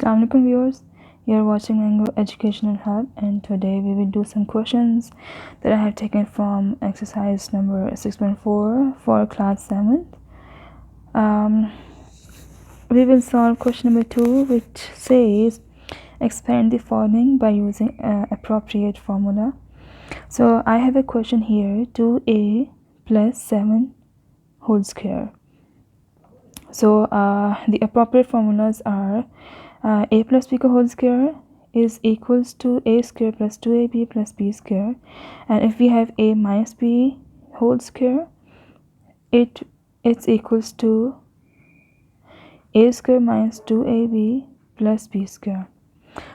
Assalamu alaikum viewers, you are watching Mango Educational Hub, and today we will do some questions that I have taken from exercise number 6.4 for class 7th. We will solve question number 2, which says expand the following by using appropriate formula. So I have a question here, 2a plus 7 whole square. So the appropriate formulas are a plus b whole square is equals to a square plus 2ab plus b square, and if we have a minus b whole square, it's equals to a square minus 2ab plus b square.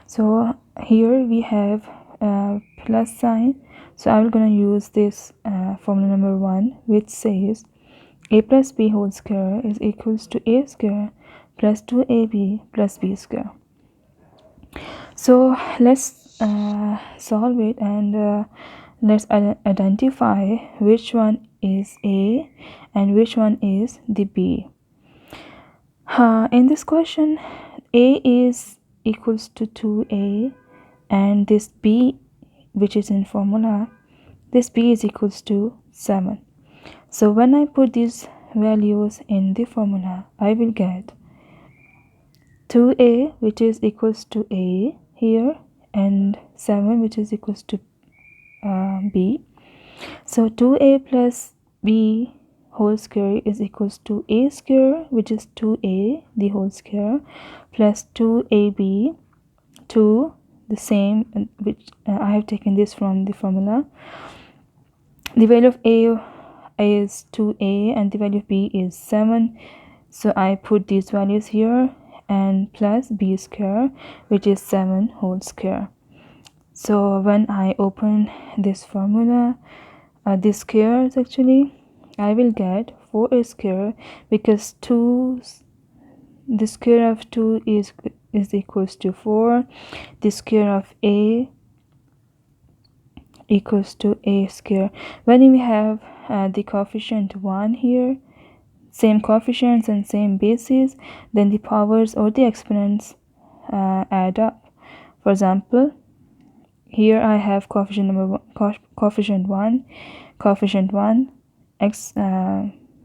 So here we have plus sign, so I'm gonna use this formula number 1, which says a plus b whole square is equals to a square plus 2ab plus b square. So let's solve it, and let's identify which one is a and which one is the b. In this question, a is equals to 2a, and this b, which is in formula, this b is equals to 7. So when I put these values in the formula, I will get 2a, which is equals to a here, and 7, which is equals to b. So 2a plus b whole square is equals to a square, which is 2a the whole square, plus 2ab, 2 the same, which I have taken this from the formula. The value of a is 2a and the value of b is 7, so I put these values here, and plus b square, which is 7 whole square. So when I open this formula, this squares actually, I will get 4a square, because the square of 2 is equals to 4. The square of a equals to a square. When we have the coefficient 1 here, same coefficients and same bases, then the powers or the exponents add up. For example, here I have coefficient number 1, coefficient 1, x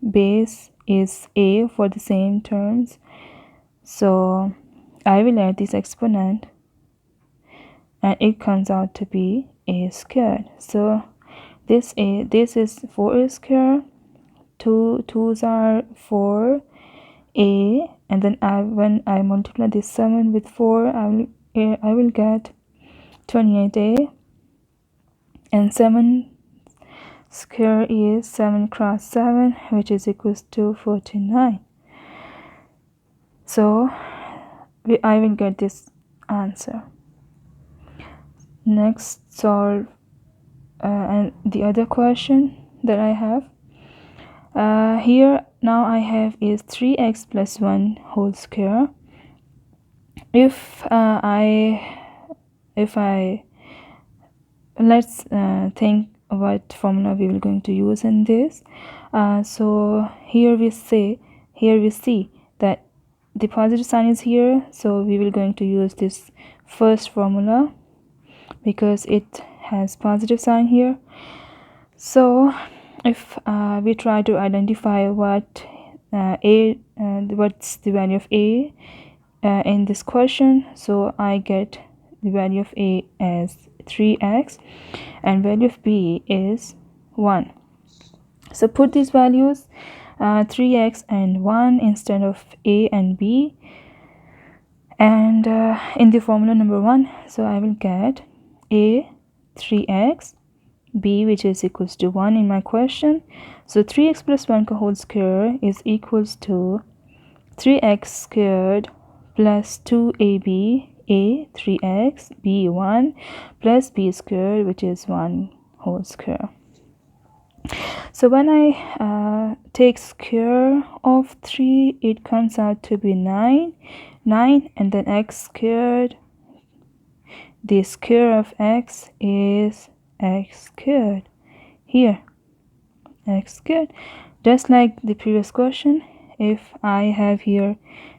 base is a for the same terms, so I will add this exponent and it comes out to be a squared. So this is 4a square, 2 2's are 4a, and then when I multiply this 7 with 4, I will get 28a, and 7 square is 7 cross 7, which is equals to 49. So I will get this answer. Next, solve and the other question that I have here now I have is 3x plus 1 whole square. If let's think what formula we will going to use in this. So here we see that the positive sign is here, so we will going to use this first formula because it has positive sign here. So if we try to identify what's the value of a in this question, so I get the value of a as 3x and value of b is 1. So put these values 3x and 1 instead of a and b, and in the formula number 1, so I will get a 3x, b which is equals to 1 in my question. So 3x plus 1 whole square is equals to 3x squared plus 2ab, a 3x, b 1, plus b squared, which is 1 whole square. So when I take square of 3, it comes out to be 9, and then x squared, the square of x is x squared here, x squared. Just like the previous question, if I have here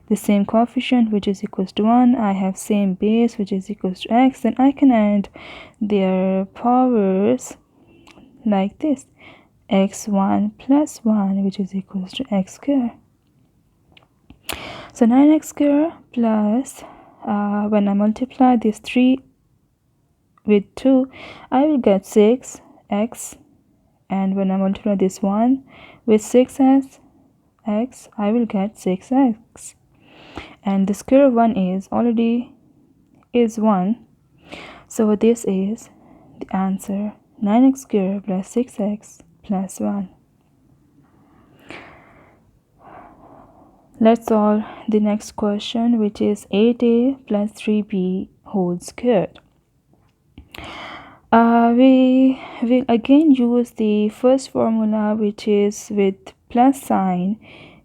the same coefficient, which is equals to 1. I have same base, which is equals to x. Then I can add their powers like this: x1 plus 1, which is equals to x squared. So 9x squared plus, when I multiply this 3 with 2, I will get 6x, and when I multiply this 1 with 6x, I will get 6x, and the square of 1 is already 1, so this is the answer: 9x squared plus 6x plus 1. Let's solve the next question, which is 8a plus 3b whole squared. We will again use the first formula, which is with plus sign,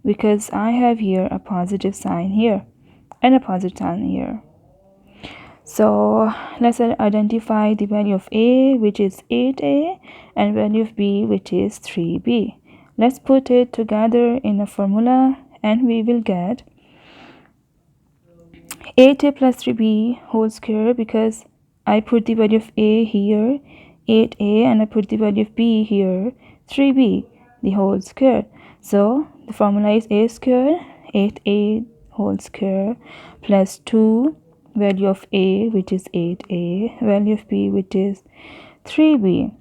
because I have here a positive sign here and a positive sign here. So let's identify the value of a, which is 8a, and value of b, which is 3b. Let's put it together in a formula, and we will get 8a plus 3b whole square, because I put the value of a here, 8a, and I put the value of b here, 3b, the whole square. So the formula is a square, 8a whole square, plus 2 value of a, which is 8a, value of b, which is 3b,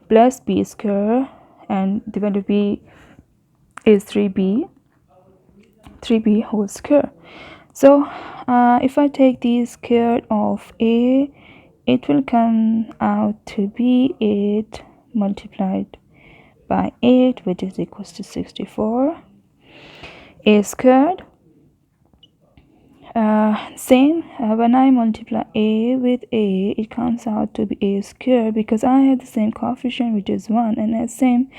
plus b square, and the value of b is 3b whole square. So if I take the square of a, it will come out to be 8 multiplied by 8, which is equals to 64. A squared, when I multiply a with a, it comes out to be a squared, because I have the same coefficient, which is 1, and the same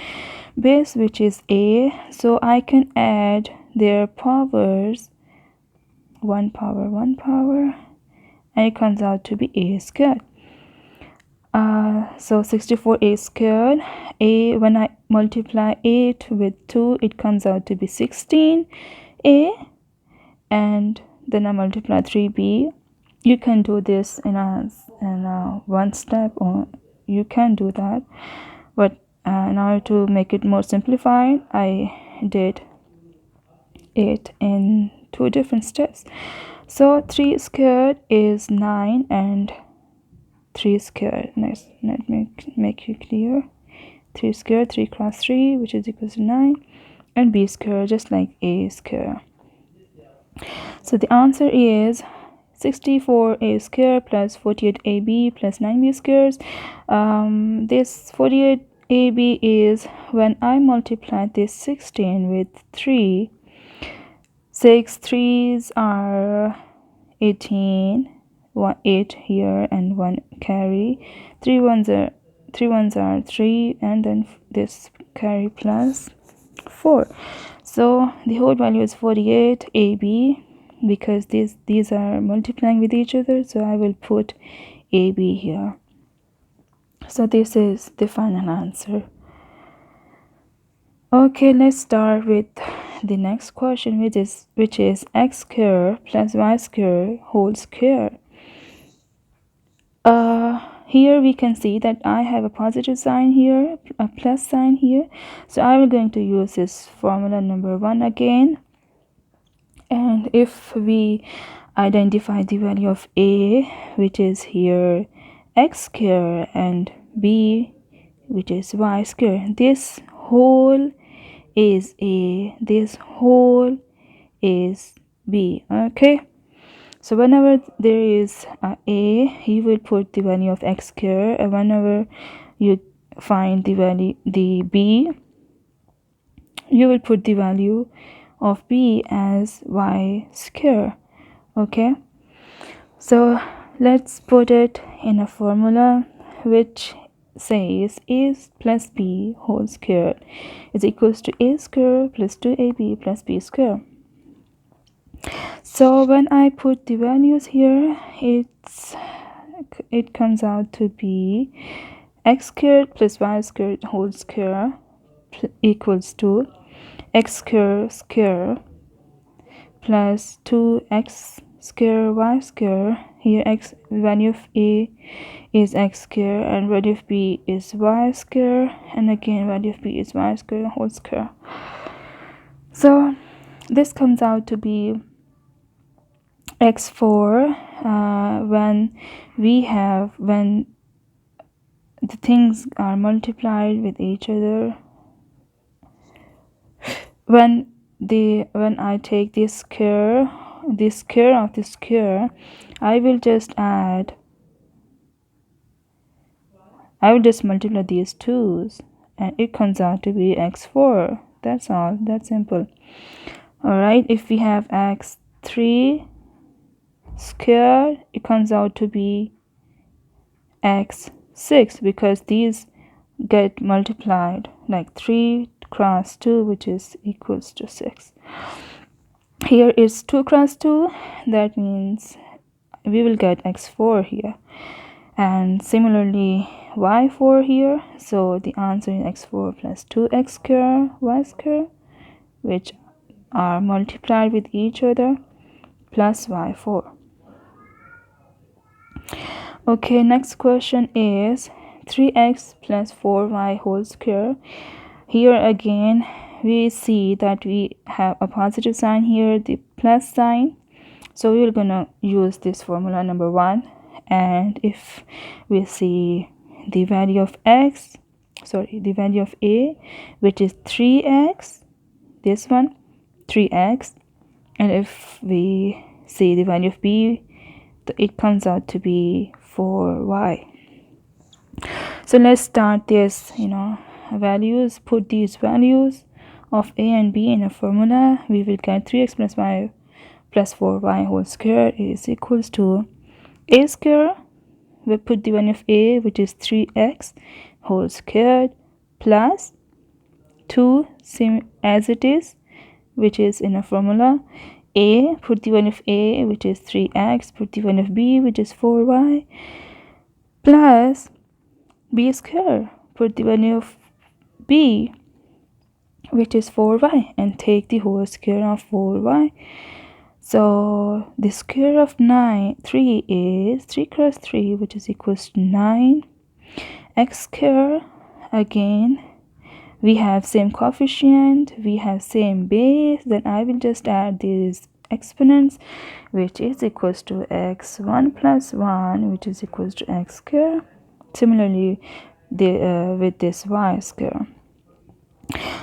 base, which is a, so I can add their powers, 1 power, and it comes out to be a squared. So 64a squared, a, when I multiply 8 with 2, it comes out to be 16a, and then I multiply 3b. You can do this in a one step, or you can do that, but in order to make it more simplified, I did it in 2 different steps. So 3 squared is 9, and 3 squared, let me make you clear, 3 squared, 3 cross 3, which is equals to 9, and b squared, just like a squared. So the answer is 64a squared plus 48ab plus 9b squared. This 48ab is, when I multiply this 16 with 3, 6 3s are 18, 8 here, and 1 carry, 3 ones are 3, and then this carry plus 4. So the whole value is 48 ab, because these are multiplying with each other, so I will put ab here. So this is the final answer. Okay, let's start with the next question, which is x squared plus y squared whole square. Here we can see that I have a positive sign here, a plus sign here, so I am going to use this formula number 1 again. And if we identify the value of a, which is here x squared, and b, which is y squared, this whole is a, this whole is b. Okay, so whenever there is a, you will put the value of x squared, and whenever you find the value, the b, you will put the value of b as y squared. Okay, so let's put it in a formula, which says a plus b whole squared is equals to a squared plus 2ab plus b squared. So when I put the values here, it comes out to be x squared plus y squared whole square equals to x squared plus 2x square y square. Here x value of a is x square and value of b is y square, and again value of b is y square whole square. So this comes out to be x4 when the things are multiplied with each other. When I take this square of the square, I will just multiply these twos and it comes out to be x4. That's all. That's simple. Alright, if we have x3 squared, it comes out to be x6 because these get multiplied, like 3 cross 2, which is equals to 6. Here is 2 cross 2, that means we will get x4 here, and similarly y4 here. So the answer is x4 plus 2x square y square, which are multiplied with each other, plus y4. Okay, next question is 3x plus 4y whole square. Here again we see that we have a positive sign here, the plus sign, so we're gonna use this formula number 1. And if we see the value of the value of a, which is 3x, this one 3x, and if we see the value of b, it comes out to be 4y. So let's start this values. Put these values of a and b in a formula. We will get 3x plus y plus 4y whole square is equals to a square. We put the value of a, which is 3x whole squared, plus 2 same as it is, which is in a formula. A, put the value of a, which is 3x, put the value of b, which is 4y, plus b square, put the value of b, which is 4y, and take the whole square of 4y. So the square of 3 is 3 cross 3, which is equals to 9. X square, again we have same coefficient, we have same base, then I will just add these exponents, which is equals to x1 plus 1, which is equals to x square. Similarly with this y square.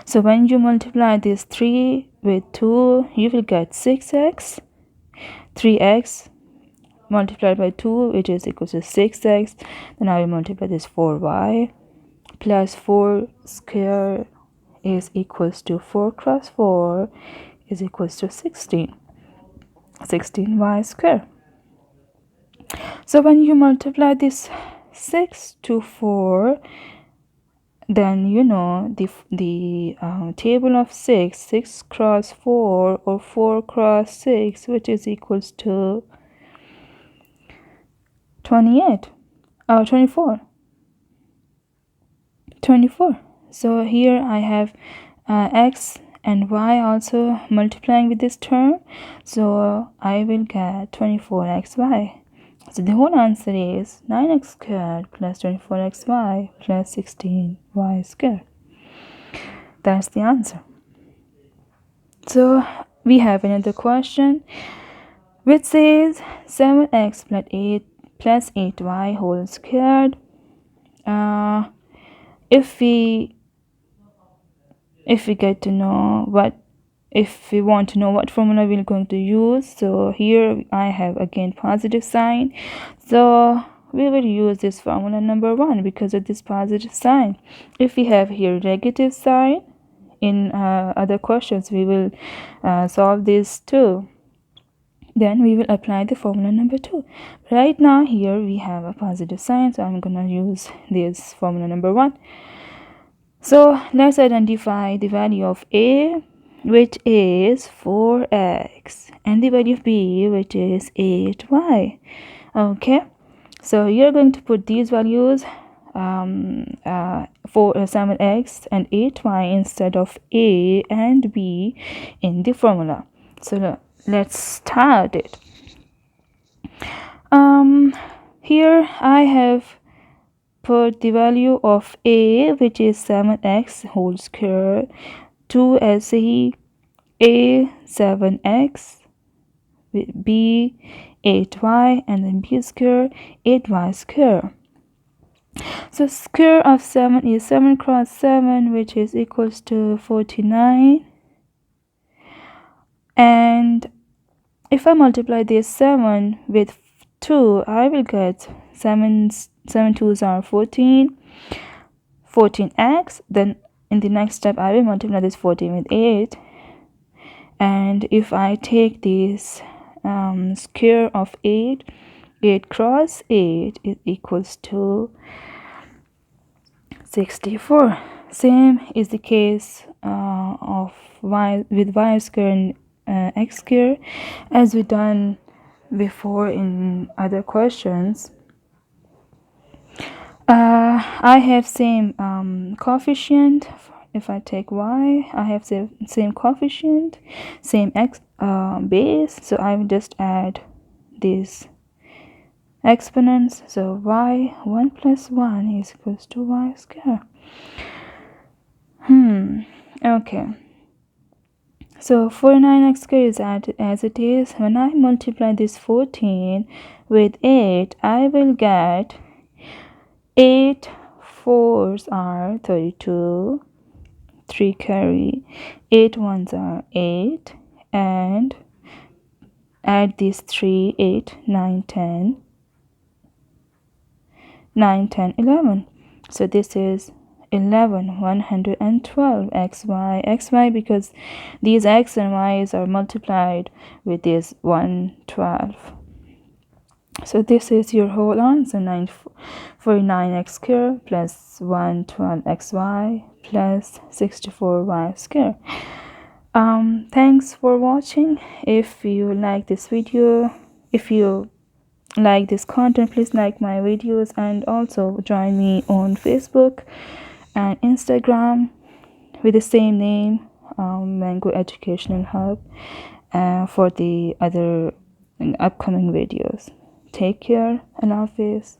So when you multiply this 3 with 2, you will get 6x. 3x multiplied by 2, which is equals to 6x. Then I will multiply this 4y, plus 4 square is equals to 4 cross 4 is equals to 16. 16y square. So when you multiply this 6 to 4, then you know the table of 6 cross 4 or 4 cross 6, which is equals to 28 or 24. So here I have x and y also multiplying with this term, so I will get 24xy. So the whole answer is 9x squared plus 24xy plus 16y squared. That's the answer. So we have another question which says 7x plus 8y whole squared. If we get to know if we want to know what formula we're going to use, so here I have again positive sign, so we will use this formula number 1 because of this positive sign. If we have here negative sign in other questions, we will solve this too. Then we will apply the formula number 2. Right now here we have a positive sign, so I'm gonna use this formula number 1. So let's identify the value of a, which is 4x, and the value of b, which is 8y. Okay, so you're going to put these values for 7x and 8y instead of a and b in the formula. So let's start it. Here I have put the value of a, which is 7x whole square, 2 as a 7x, b 8y, and then b square 8y square. So square of 7 is 7 cross 7, which is equals to 49. And if I multiply this 7 with 2, I will get 7 2s are 14, 14x. Then in the next step, I will multiply this 14 with 8. And if I take this square of 8, 8 cross 8 is equals to 64. Same is the case of y with y square and x square, as we done before in other questions. I have same coefficient. If I take y, I have the same coefficient, same x base, so I will just add these exponents. So y 1 plus 1 is equals to y square. Okay, so 49x square is as it is. When I multiply this 14 with 8, I will get 8 4s are 32, 3 carry, 8 1s are 8, and add these 3, 8, 9, 10, 9, 10, 11. So this is 11, 112 xy because these x and y's are multiplied with this 112. So this is your whole answer, 49x square plus 112xy plus 64y square. Thanks for watching. If you like this video, if you like this content, please like my videos and also join me on Facebook and Instagram with the same name, Mango Educational Hub, for the other upcoming videos. Take care. Allah Hafiz.